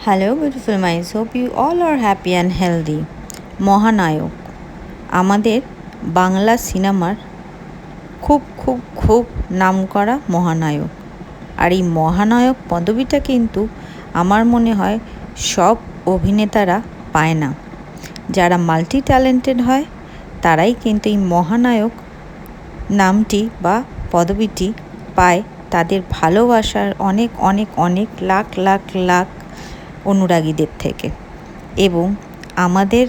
Hello, beautiful minds. Hope you all are happy and healthy. মহানায়ক আমাদের বাংলা সিনেমার খুব খুব খুব নামকরা মহানায়ক। আর এই মহানায়ক পদবিটা কিন্তু আমার মনে হয় সব অভিনেতারা পায় না। যারা মাল্টি ট্যালেন্টেড হয় তারাই কিন্তু এই মহানায়ক নামটি বা পদবিটি পায় তাদের ভালোবাসার অনেক অনেক অনেক লাখ লাখ লাখ অনুরাগীদের থেকে। এবং আমাদের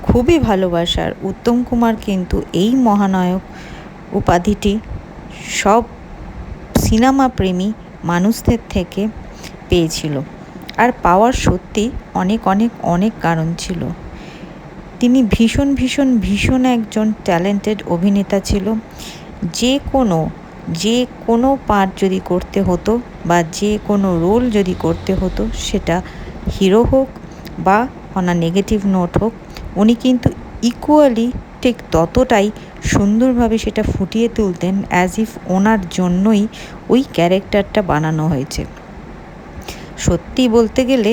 খুবই ভালোবাসার উত্তম কুমার কিন্তু এই মহানায়ক উপাধিটি সব সিনেমা প্রেমী মানুষদের থেকে পেয়েছিল। আর পাওয়ার সত্যি অনেক অনেক অনেক কারণ ছিল। তিনি ভীষণ একজন ট্যালেন্টেড অভিনেতা ছিল। যে কোনো পার্ট যদি করতে হতো বা যে কোনো রোল যদি করতে হতো, সেটা হিরো হোক বা অন আ নেগেটিভ নোট হোক, উনি কিন্তু ইকুয়ালি ঠিক ততটাই সুন্দরভাবে সেটা ফুটিয়ে তুলতেন অ্যাজ ইফ ওনার জন্যই ওই ক্যারেক্টারটা বানানো হয়েছে। সত্যি বলতে গেলে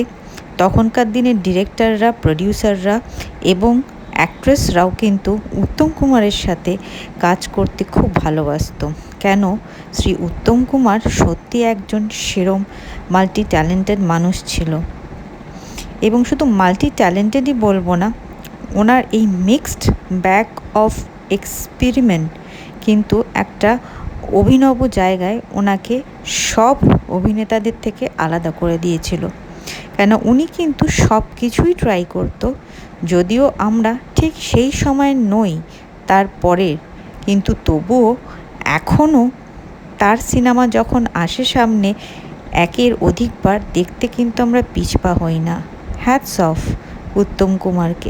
তখনকার দিনের ডিরেক্টররা, প্রডিউসাররা এবং অ্যাক্ট্রেসরাও কিন্তু উত্তম কুমারের সাথে কাজ করতে খুব ভালোবাসত। কেন? শ্রী উত্তম কুমার সত্যি একজন সেরম মাল্টি ট্যালেন্টেড মানুষ ছিল। এবং শুধু মাল্টি ট্যালেন্টেডই বলবো না, ওনার এই মিক্সড ব্যাগ অফ এক্সপেরিমেন্ট কিন্তু একটা অভিনব জায়গায় ওনাকে সব অভিনেতাদের থেকে আলাদা করে দিয়েছিল। কেন? উনি কিন্তু সব কিছুই ট্রাই করতো, যদিও আমরা ঠিক সেই সময় নই তারপরের, কিন্তু তবুও এখনও তার সিনেমা যখন আসে সামনে একের অধিকবার দেখতে কিন্তু আমরা পিছপা হই না। হ্যাটস অফ উত্তম কুমারকে।